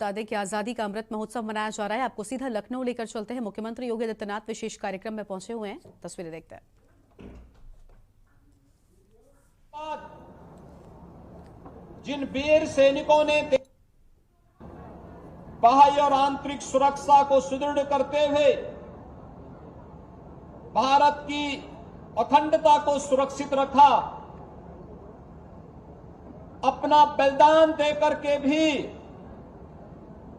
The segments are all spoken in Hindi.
बता दें कि आजादी का अमृत महोत्सव मनाया जा रहा है। आपको सीधा लखनऊ लेकर चलते हैं। मुख्यमंत्री योगी आदित्यनाथ विशेष कार्यक्रम में पहुंचे हुए हैं। तस्वीरें देखते हैं। जिन वीर सैनिकों ने बाह्य और आंतरिक सुरक्षा को सुदृढ़ करते हुए भारत की अखंडता को सुरक्षित रखा, अपना बलिदान देकर के भी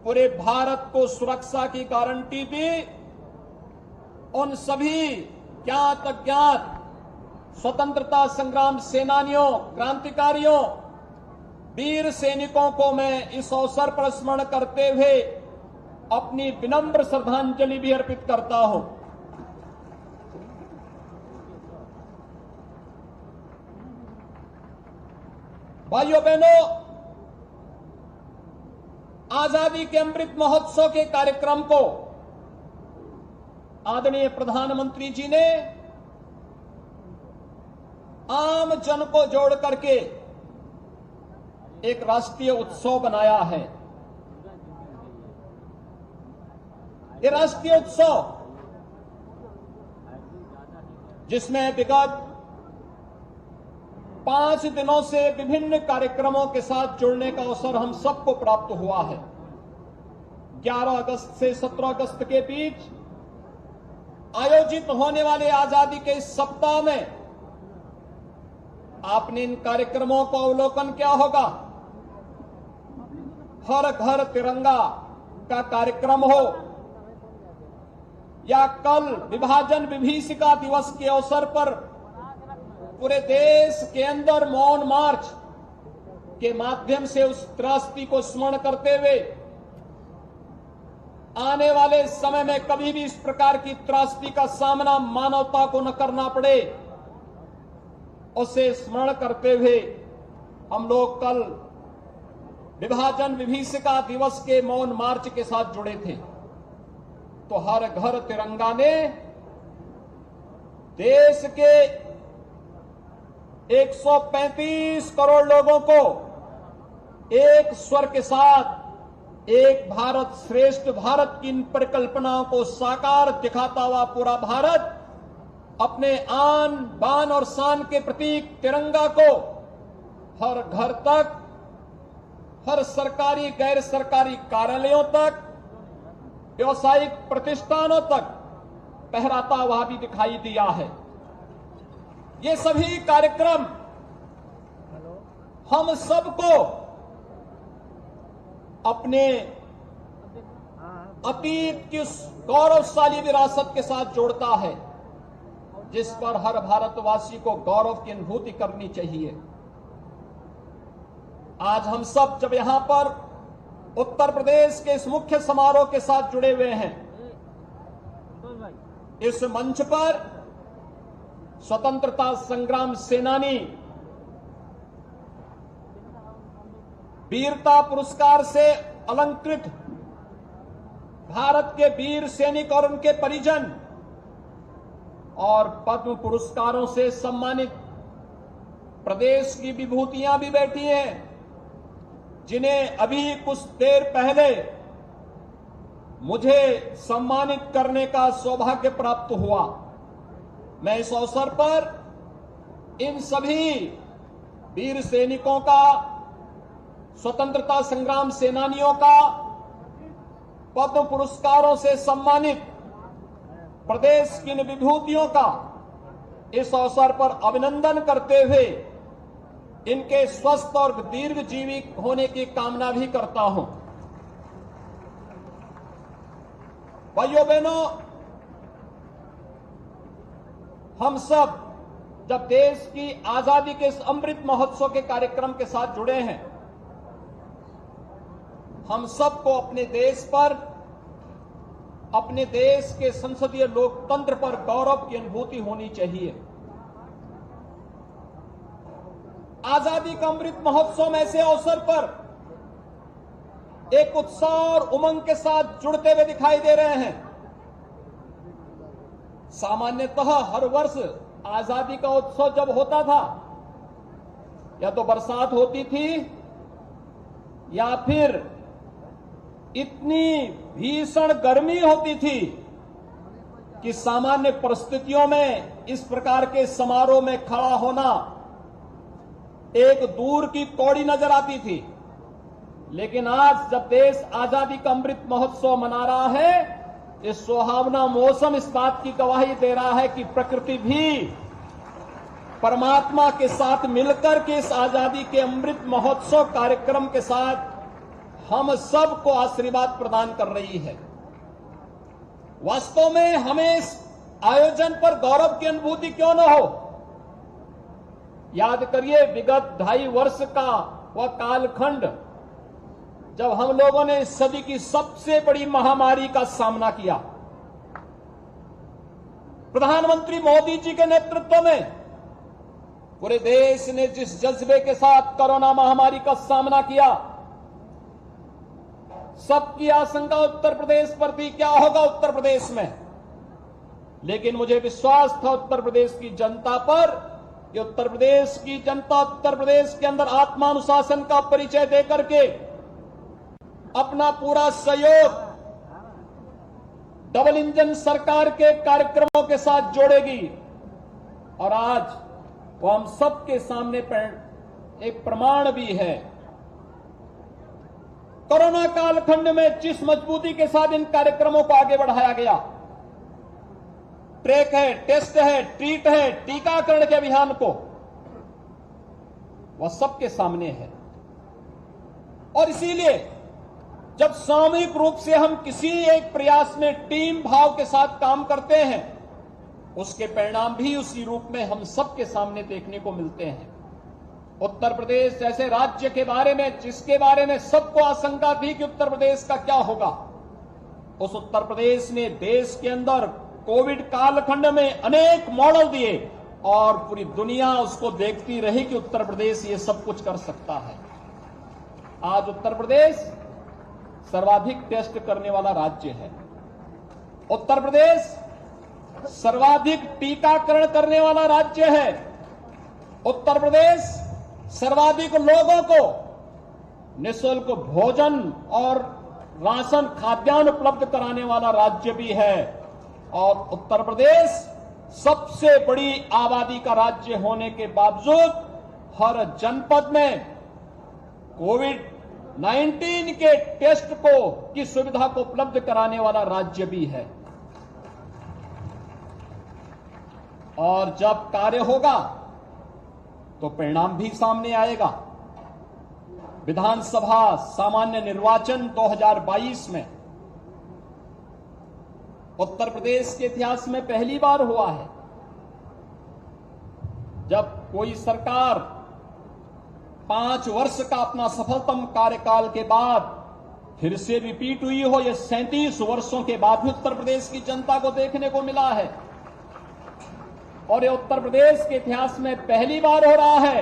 पूरे भारत को सुरक्षा की गारंटी दी, उन सभी ज्ञात अज्ञात स्वतंत्रता संग्राम सेनानियों, क्रांतिकारियों, वीर सैनिकों को मैं इस अवसर पर स्मरण करते हुए अपनी विनम्र श्रद्धांजलि भी अर्पित करता हूं। भाइयों बहनों, आजादी के अमृत महोत्सव के कार्यक्रम को आदरणीय प्रधानमंत्री जी ने आम जन को जोड़ करके एक राष्ट्रीय उत्सव बनाया है। ये राष्ट्रीय उत्सव जिसमें विगत 5 दिनों से विभिन्न कार्यक्रमों के साथ जुड़ने का अवसर हम सबको प्राप्त हुआ है। 11 अगस्त से 17 अगस्त के बीच आयोजित होने वाले आजादी के इस सप्ताह में आपने इन कार्यक्रमों को अवलोकन किया होगा। हर घर तिरंगा का कार्यक्रम हो या कल विभाजन विभीषिका दिवस के अवसर पर पूरे देश के अंदर मौन मार्च के माध्यम से उस त्रासदी को स्मरण करते हुए आने वाले समय में कभी भी इस प्रकार की त्रासदी का सामना मानवता को न करना पड़े, उसे स्मरण करते हुए हम लोग कल विभाजन विभीषिका दिवस के मौन मार्च के साथ जुड़े थे। तो हर घर तिरंगा ने देश के 135 करोड़ लोगों को एक स्वर के साथ एक भारत श्रेष्ठ भारत की इन परिकल्पनाओं को साकार दिखाता हुआ पूरा भारत अपने आन बान और शान के प्रतीक तिरंगा को हर घर तक, हर सरकारी गैर सरकारी कार्यालयों तक, व्यावसायिक प्रतिष्ठानों तक फहराता हुआ भी दिखाई दिया है। ये सभी कार्यक्रम हम सबको अपने अतीत की उस गौरवशाली विरासत के साथ जोड़ता है, जिस पर हर भारतवासी को गौरव की अनुभूति करनी चाहिए। आज हम सब जब यहां पर उत्तर प्रदेश के इस मुख्य समारोह के साथ जुड़े हुए हैं, इस मंच पर स्वतंत्रता संग्राम सेनानी, वीरता पुरस्कार से अलंकृत भारत के वीर सैनिक और उनके परिजन और पद्म पुरस्कारों से सम्मानित प्रदेश की विभूतियां भी बैठी हैं, जिन्हें अभी कुछ देर पहले मुझे सम्मानित करने का सौभाग्य प्राप्त हुआ। मैं इस अवसर पर इन सभी वीर सैनिकों का, स्वतंत्रता संग्राम सेनानियों का, पद्म पुरस्कारों से सम्मानित प्रदेश की इन विभूतियों का इस अवसर पर अभिनंदन करते हुए इनके स्वस्थ और दीर्घजीवी होने की कामना भी करता हूं। भाइयों बहनों, हम सब जब देश की आजादी के इस अमृत महोत्सव के कार्यक्रम के साथ जुड़े हैं, हम सबको अपने देश पर, अपने देश के संसदीय लोकतंत्र पर गौरव की अनुभूति होनी चाहिए। आजादी का अमृत महोत्सव में ऐसे अवसर पर एक उत्साह और उमंग के साथ जुड़ते हुए दिखाई दे रहे हैं। सामान्यतः हर वर्ष आजादी का उत्सव जब होता था, या तो बरसात होती थी या फिर इतनी भीषण गर्मी होती थी कि सामान्य परिस्थितियों में इस प्रकार के समारोह में खड़ा होना एक दूर की कौड़ी नजर आती थी। लेकिन आज जब देश आजादी का अमृत महोत्सव मना रहा है, ये सुहावना मौसम इस बात की गवाही दे रहा है कि प्रकृति भी परमात्मा के साथ मिलकर के इस आजादी के अमृत महोत्सव कार्यक्रम के साथ हम सबको आशीर्वाद प्रदान कर रही है। वास्तव में हमें इस आयोजन पर गौरव की अनुभूति क्यों न हो। याद करिए विगत 2.5 वर्ष का वह कालखंड जब हम लोगों ने इस सदी की सबसे बड़ी महामारी का सामना किया। प्रधानमंत्री मोदी जी के नेतृत्व में पूरे देश ने जिस जज्बे के साथ कोरोना महामारी का सामना किया, सबकी आशंका उत्तर प्रदेश पर थी, क्या होगा उत्तर प्रदेश में। लेकिन मुझे विश्वास था उत्तर प्रदेश की जनता पर कि उत्तर प्रदेश की जनता उत्तर प्रदेश के अंदर आत्मानुशासन का परिचय देकर के अपना पूरा सहयोग डबल इंजन सरकार के कार्यक्रमों के साथ जोड़ेगी। और आज वो हम सबके सामने एक प्रमाण भी है। कोरोना कालखंड में जिस मजबूती के साथ इन कार्यक्रमों को आगे बढ़ाया गया, ट्रैक है, टेस्ट है, ट्रीट है, टीकाकरण के अभियान को, वह सबके सामने है। और इसीलिए जब सामूहिक रूप से हम किसी एक प्रयास में टीम भाव के साथ काम करते हैं, उसके परिणाम भी उसी रूप में हम सबके सामने देखने को मिलते हैं। उत्तर प्रदेश जैसे राज्य के बारे में, जिसके बारे में सबको आशंका थी कि उत्तर प्रदेश का क्या होगा, उस उत्तर प्रदेश ने देश के अंदर कोविड कालखंड में अनेक मॉडल दिए और पूरी दुनिया उसको देखती रही कि उत्तर प्रदेश ये सब कुछ कर सकता है। आज उत्तर प्रदेश सर्वाधिक टेस्ट करने वाला राज्य है। उत्तर प्रदेश सर्वाधिक टीकाकरण करने वाला राज्य है। उत्तर प्रदेश सर्वाधिक लोगों को निःशुल्क भोजन और राशन खाद्यान्न उपलब्ध कराने वाला राज्य भी है। और उत्तर प्रदेश सबसे बड़ी आबादी का राज्य होने के बावजूद हर जनपद में कोविड-19 के टेस्ट की सुविधा को उपलब्ध कराने वाला राज्य भी है। और जब कार्य होगा तो परिणाम भी सामने आएगा। विधानसभा सामान्य निर्वाचन 2022 में उत्तर प्रदेश के इतिहास में पहली बार हुआ है जब कोई सरकार 5 वर्ष का अपना सफलतम कार्यकाल के बाद फिर से रिपीट हुई हो। यह 37 वर्षों के बाद भी उत्तर प्रदेश की जनता को देखने को मिला है। और ये उत्तर प्रदेश के इतिहास में पहली बार हो रहा है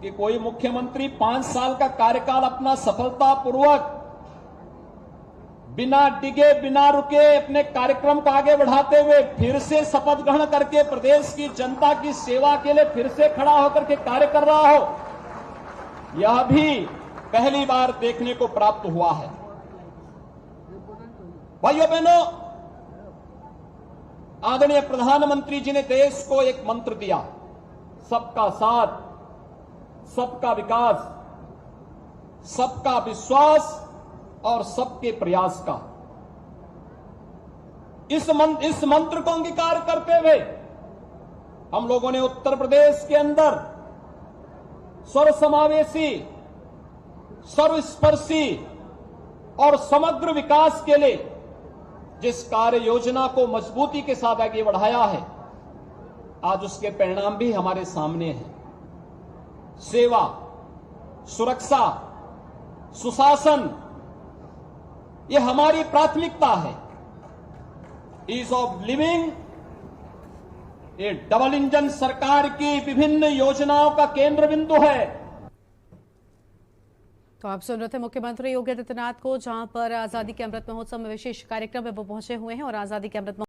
कि कोई मुख्यमंत्री 5 साल का कार्यकाल अपना सफलतापूर्वक बिना डिगे बिना रुके अपने कार्यक्रम को आगे बढ़ाते हुए फिर से शपथ ग्रहण करके प्रदेश की जनता की सेवा के लिए फिर से खड़ा होकर के कार्य कर रहा हो, यह भी पहली बार देखने को प्राप्त हुआ है। भाइयों बहनों, आदरणीय प्रधानमंत्री जी ने देश को एक मंत्र दिया, सबका साथ, सबका विकास, सबका विश्वास और सबके प्रयास का। इस मंत्र को अंगीकार करते हुए हम लोगों ने उत्तर प्रदेश के अंदर सर्वसमावेशी, सर्वस्पर्शी और समग्र विकास के लिए जिस कार्य योजना को मजबूती के साथ आगे बढ़ाया है, आज उसके परिणाम भी हमारे सामने हैं। सेवा, सुरक्षा, सुशासन, ये हमारी प्राथमिकता है। ईज ऑफ लिविंग ये डबल इंजन सरकार की विभिन्न योजनाओं का केंद्र बिंदु है। तो आप सुन रहे थे मुख्यमंत्री योगी आदित्यनाथ को, जहां पर आजादी के अमृत महोत्सव में विशेष कार्यक्रम में वो पहुंचे हुए हैं और आजादी के अमृत